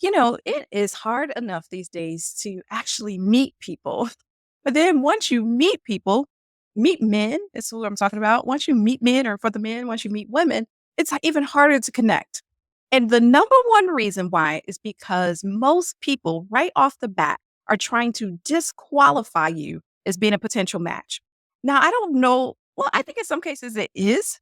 It is hard enough these days to actually meet people. But then once you meet people, meet men, is who I'm talking about. Once you meet men, or for the men, once you meet women, it's even harder to connect. And the number one reason why is because most people, right off the bat, are trying to disqualify you as being a potential match. Now, I don't know. Well, I think in some cases it is.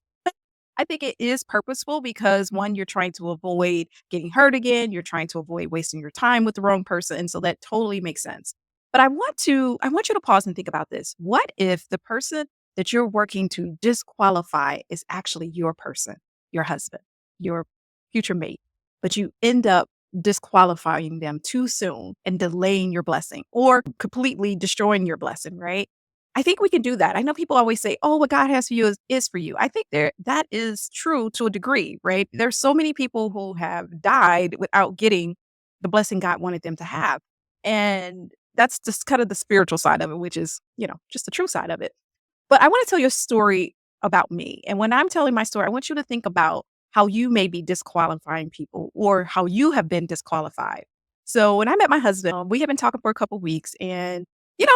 I think it is purposeful because one, you're trying to avoid getting hurt again. You're trying to avoid wasting your time with the wrong person. And so that totally makes sense. But I want you to pause and think about this. What if the person that you're working to disqualify is actually your person, your husband, your future mate, but you end up disqualifying them too soon and delaying your blessing or completely destroying your blessing, right? I think we can do that. I know people always say, "Oh, what God has for you is for you." I think that is true to a degree, right? There's so many people who have died without getting the blessing God wanted them to have. And that's just kind of the spiritual side of it, which is, just the true side of it. But I want to tell you a story about me. And when I'm telling my story, I want you to think about how you may be disqualifying people or how you have been disqualified. So when I met my husband, we had been talking for a couple weeks and,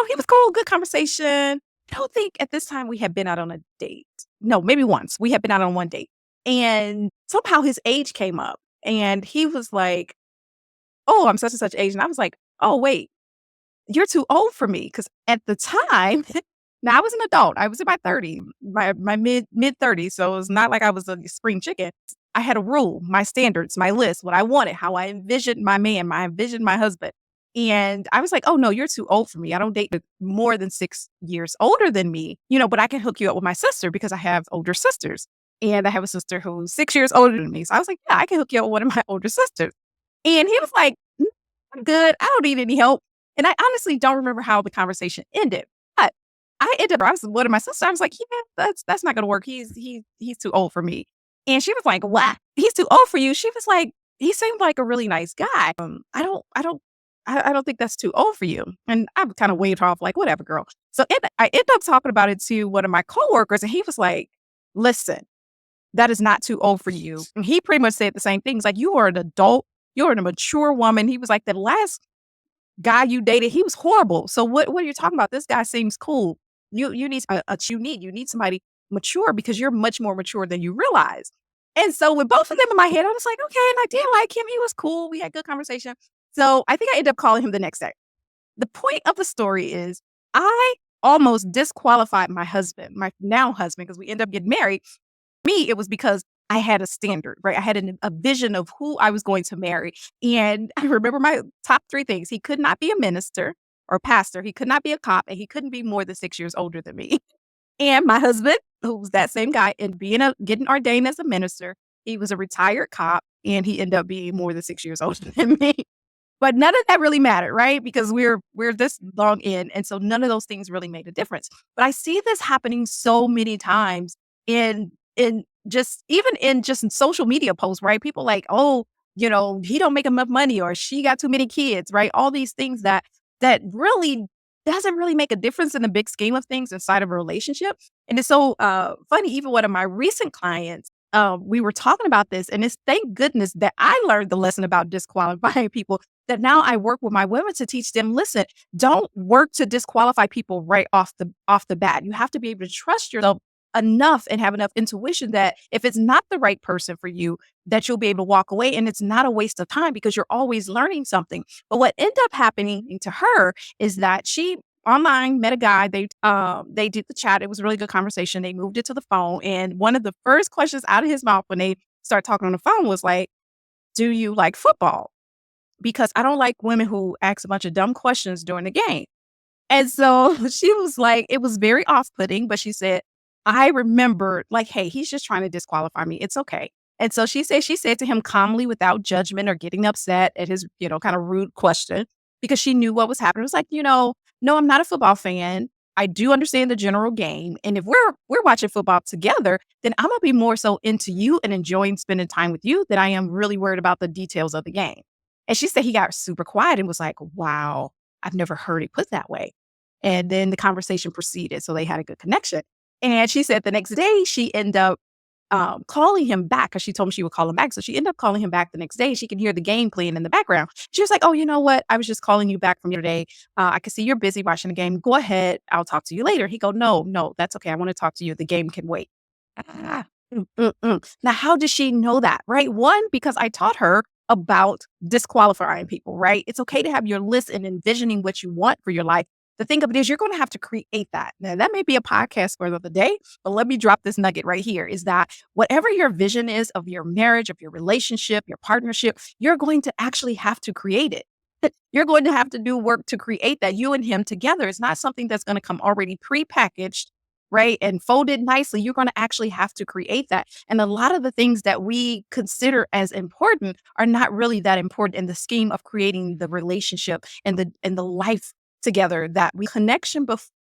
he was cool, good conversation. I don't think at this time we had been out on a date. No, maybe once. We had been out on one date. And somehow his age came up and he was like, "Oh, I'm such and such age." And I was like, "Oh, wait, you're too old for me." Because at the time, now I was an adult. I was in my 30s, my mid 30s. So it was not like I was a spring chicken. I had a rule, my standards, my list, what I wanted, how I envisioned my man, I envisioned my husband. And I was like, "Oh no, you're too old for me. I don't date more than 6 years older than me, but I can hook you up with my sister because I have older sisters. And I have a sister who's 6 years older than me. So I was like, yeah, I can hook you up with one of my older sisters." And he was like, "I'm good. I don't need any help." And I honestly don't remember how the conversation ended. But I was one of my sisters. I was like, "Yeah, that's not gonna work. He's too old for me." And she was like, "What? He's too old for you?" She was like, "He seemed like a really nice guy. I don't think that's too old for you." And I kind of waved her off like, "Whatever, girl." So I ended up talking about it to one of my coworkers, and he was like, "Listen, that is not too old for you." And he pretty much said the same things. Like, "You are an adult. You're a mature woman." He was like, "The last guy you dated, he was horrible. So what are you talking about? This guy seems cool. You need you need somebody mature because you're much more mature than you realize." And so with both of them in my head, I was like, "Okay." And I did like him. He was cool. We had good conversation. So I think I ended up calling him the next day. The point of the story is I almost disqualified my husband, my now husband, because we ended up getting married. Me, it was because I had a standard, right? I had a vision of who I was going to marry. And I remember my top three things. He could not be a minister or pastor. He could not be a cop, and he couldn't be more than 6 years older than me. And my husband, who was that same guy, and getting ordained as a minister, he was a retired cop, and he ended up being more than 6 years older than me. But none of that really mattered, right? Because we're this long in, and so none of those things really made a difference. But I see this happening so many times in just even in just social media posts, right? People like, "Oh, he don't make enough money," or "She got too many kids," right? All these things that really doesn't really make a difference in the big scheme of things inside of a relationship. And it's so funny. Even one of my recent clients, we were talking about this, and it's thank goodness that I learned the lesson about disqualifying people. That now I work with my women to teach them, listen, don't work to disqualify people right off the bat. You have to be able to trust yourself enough and have enough intuition that if it's not the right person for you, that you'll be able to walk away and it's not a waste of time because you're always learning something. But what ended up happening to her is that she online met a guy. They did the chat. It was a really good conversation. They moved it to the phone. And one of the first questions out of his mouth when they started talking on the phone was like, "Do you like football?" Because I don't like women who ask a bunch of dumb questions during the game. And so she was like, it was very off-putting, but she said, "I remember like, hey, he's just trying to disqualify me. It's okay." And so she said to him calmly without judgment or getting upset at his, kind of rude question, because she knew what was happening. It was like, "No, I'm not a football fan. I do understand the general game. And if we're watching football together, then I'm gonna be more so into you and enjoying spending time with you than I am really worried about the details of the game." And she said he got super quiet and was like, "Wow, I've never heard it put that way." And then the conversation proceeded. So they had a good connection. And she said the next day she ended up calling him back because she told me she would call him back. So she ended up calling him back the next day. She can hear the game playing in the background. She was like, "Oh, you know what? I was just calling you back from yesterday. I can see you're busy watching the game. Go ahead. I'll talk to you later." He go, "No, no, that's okay. I want to talk to you. The game can wait." Ah, Now, how does she know that? Right? One, because I taught her about disqualifying people. Right? It's okay to have your list and envisioning what you want for your life. The thing of it is, you're going to have to create that. Now, that may be a podcast for the day, but let me drop this nugget right here is that whatever your vision is of your marriage, of your relationship, your partnership, you're going to actually have to create it. You're going to have to do work to create that, you and him together. It's not something that's going to come already prepackaged, right? And folded nicely. You're going to actually have to create that. And a lot of the things that we consider as important are not really that important in the scheme of creating the relationship and the life together that we connection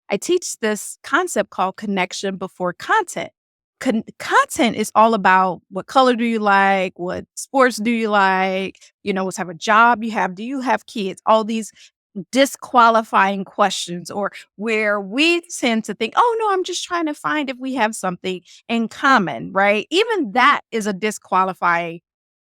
I teach this concept called connection before content. Content is all about what color do you like, what sports do you like, what type of job you have, do you have kids, all these disqualifying questions, or where we tend to think, oh no, I'm just trying to find if we have something in common, right? Even that is a disqualifying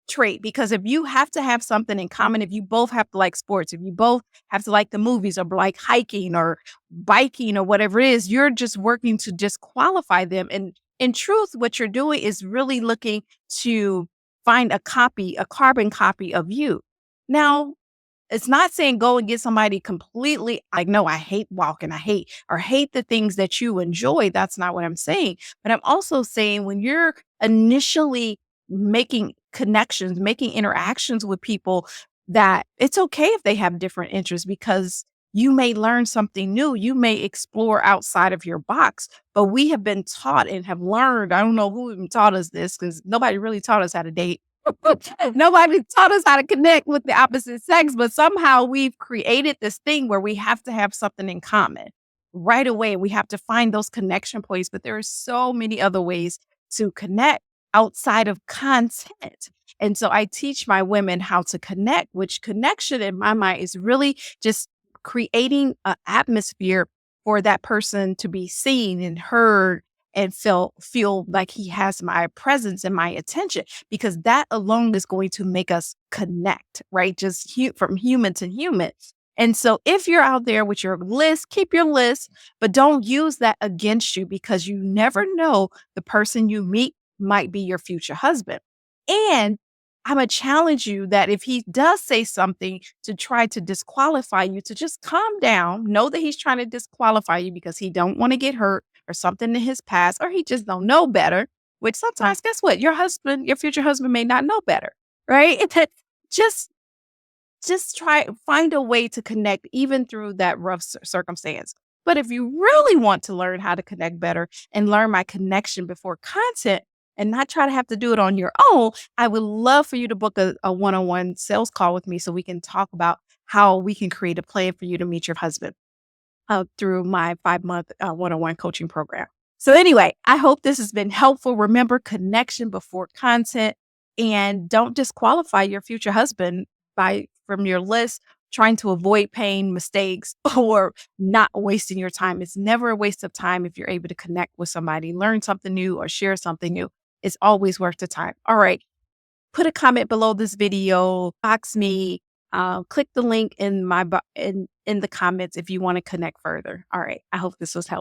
trait, because if you have to have something in common, if you both have to like sports, if you both have to like the movies or like hiking or biking or whatever it is, you're just working to disqualify them. And in truth, what you're doing is really looking to find a carbon copy of you. Now, it's not saying go and get somebody completely like, no, I hate walking, I hate the things that you enjoy. That's not what I'm saying. But I'm also saying when you're initially making connections, making interactions with people, that it's okay if they have different interests, because you may learn something new. You may explore outside of your box. But we have been taught and have learned, I don't know who even taught us this, because nobody really taught us how to date. Nobody taught us how to connect with the opposite sex, but somehow we've created this thing where we have to have something in common right away. We have to find those connection points, but there are so many other ways to connect outside of content. And so I teach my women how to connect, which connection in my mind is really just creating an atmosphere for that person to be seen and heard and feel like he has my presence and my attention, because that alone is going to make us connect, right? Just from human to human. And so if you're out there with your list, keep your list, but don't use that against you, because you never know, the person you meet might be your future husband. And I'm going to challenge you that if he does say something to try to disqualify you, to just calm down, know that he's trying to disqualify you because he don't want to get hurt or something in his past, or he just don't know better, which sometimes, guess what? Your future husband may not know better, right? Just try find a way to connect even through that rough circumstance. But if you really want to learn how to connect better and learn my connection before content and not try to have to do it on your own, I would love for you to book a one-on-one sales call with me so we can talk about how we can create a plan for you to meet your husband through my 5-month one-on-one coaching program. So anyway, I hope this has been helpful. Remember, connection before content, and don't disqualify your future husband from your list, trying to avoid pain, mistakes, or not wasting your time. It's never a waste of time if you're able to connect with somebody, learn something new, or share something new. It's always worth the time. All right. Put a comment below this video, box me, click the link in in the comments if you want to connect further. All right. I hope this was helpful.